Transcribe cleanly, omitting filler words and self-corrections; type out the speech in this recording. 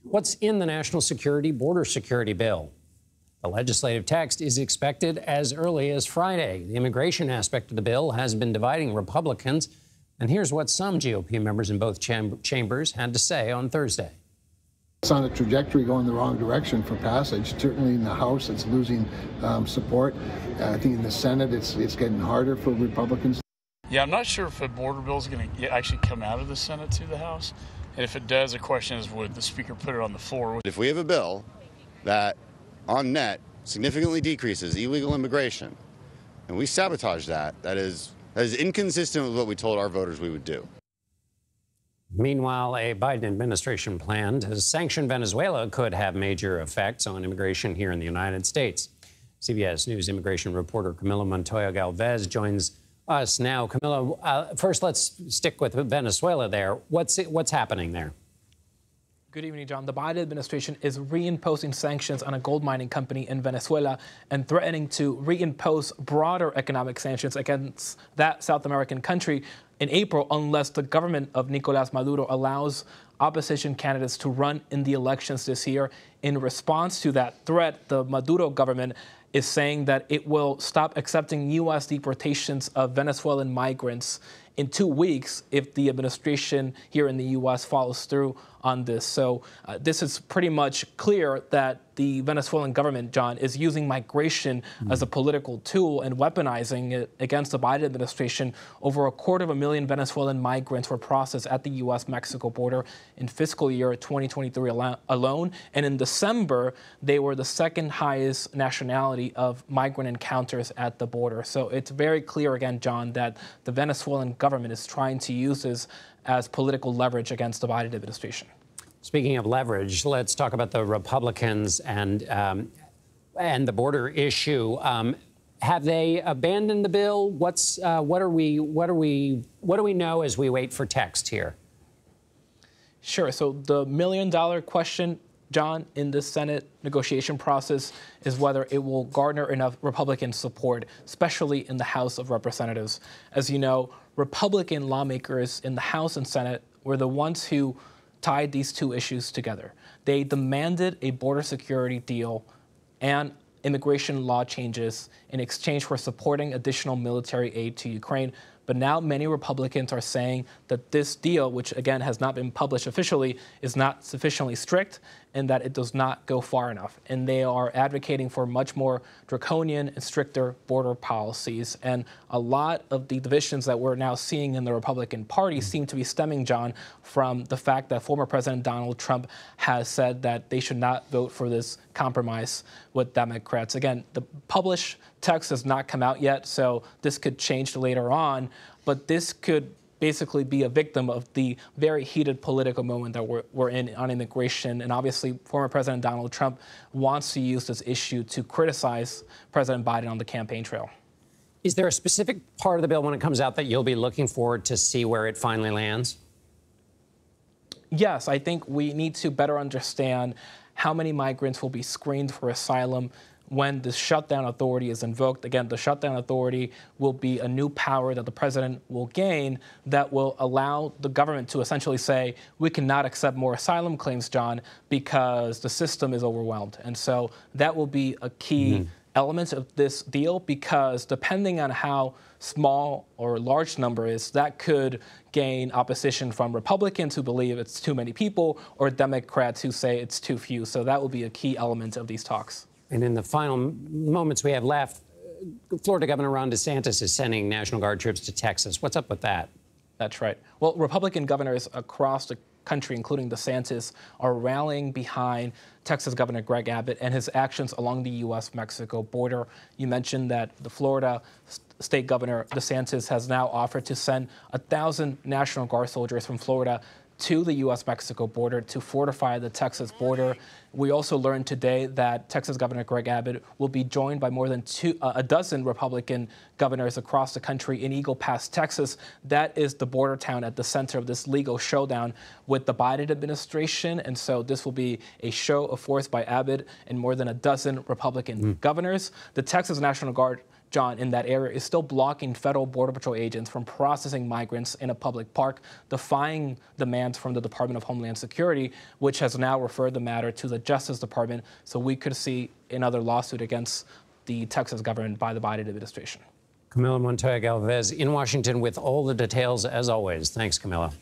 What's in the national security border security bill? The legislative text is expected as early as Friday. The immigration aspect of the bill has been dividing Republicans. And here's what some GOP members in both chambers had to say on Thursday. It's on a trajectory going the wrong direction for passage. Certainly in the House, it's losing support. I think in the Senate, it's getting harder for Republicans. Yeah, I'm not sure if a border bill is going to actually come out of the Senate to the House. And if it does, the question is, would the Speaker put it on the floor? If we have a bill that, on net, significantly decreases illegal immigration, and we sabotage that, that is inconsistent with what we told our voters we would do. Meanwhile, a Biden administration plan to sanction Venezuela could have major effects on immigration here in the United States. CBS News immigration reporter Camilo Montoya-Galvez joins us now. Camilo, first let's stick with Venezuela there. What's happening there? Good evening, John. The Biden administration is reimposing sanctions on a gold mining company in Venezuela and threatening to reimpose broader economic sanctions against that South American country in April unless the government of Nicolás Maduro allows opposition candidates to run in the elections this year. In response to that threat, the Maduro government is saying that it will stop accepting U.S. deportations of Venezuelan migrants in 2 weeks if the administration here in the U.S. follows through on this. So this is pretty much clear that the Venezuelan government, John, is using migration as a political tool and weaponizing it against the Biden administration. Over 250,000 Venezuelan migrants were processed at the U.S.-Mexico border in fiscal year 2023 alone. And in December, they were the second highest nationality of migrant encounters at the border. So it's very clear, again, John, that the Venezuelan government is trying to use this as political leverage against the Biden administration. Speaking of leverage, let's talk about the Republicans and the border issue. Have they abandoned the bill? What do we know as we wait for text here? Sure. So the $1 million question, John, in the Senate negotiation process is whether it will garner enough Republican support, especially in the House of Representatives. As you know, Republican lawmakers in the House and Senate were the ones who tied these two issues together. They demanded a border security deal and immigration law changes in exchange for supporting additional military aid to Ukraine. But now many Republicans are saying that this deal, which again has not been published officially, is not sufficiently strict and that it does not go far enough. And they are advocating for much more draconian and stricter border policies. And a lot of the divisions that we're now seeing in the Republican Party seem to be stemming, John, from the fact that former President Donald Trump has said that they should not vote for this compromise with Democrats. Again, the published text has not come out yet, so this could change later on. But this could basically be a victim of the very heated political moment that we're in on immigration. And obviously, former President Donald Trump wants to use this issue to criticize President Biden on the campaign trail. Is there a specific part of the bill when it comes out that you'll be looking forward to see where it finally lands? Yes, I think we need to better understand how many migrants will be screened for asylum when the shutdown authority is invoked. Again, the shutdown authority will be a new power that the president will gain that will allow the government to essentially say, we cannot accept more asylum claims, John, because the system is overwhelmed. And so that will be a key element of this deal, because depending on how small or large number is, that could gain opposition from Republicans who believe it's too many people or Democrats who say it's too few. So that will be a key element of these talks. And in the final moments we have left, Florida Governor Ron DeSantis is sending National Guard troops to Texas. What's up with that? That's right. Well, Republican governors across the country, including DeSantis, are rallying behind Texas Governor Greg Abbott and his actions along the U.S.-Mexico border. You mentioned that the Florida State Governor DeSantis has now offered to send 1,000 National Guard soldiers from Florida to the U.S.-Mexico border to fortify the Texas border. We also learned today that Texas Governor Greg Abbott will be joined by more than a dozen Republican governors across the country in Eagle Pass, Texas. That is the border town at the center of this legal showdown with the Biden administration. And so this will be a show of force by Abbott and more than a dozen Republican governors. The Texas National Guard John, in that area is still blocking federal Border Patrol agents from processing migrants in a public park, defying demands from the Department of Homeland Security, which has now referred the matter to the Justice Department. So we could see another lawsuit against the Texas government by the Biden administration. Camilo Montoya-Galvez in Washington with all the details, as always. Thanks, Camilo.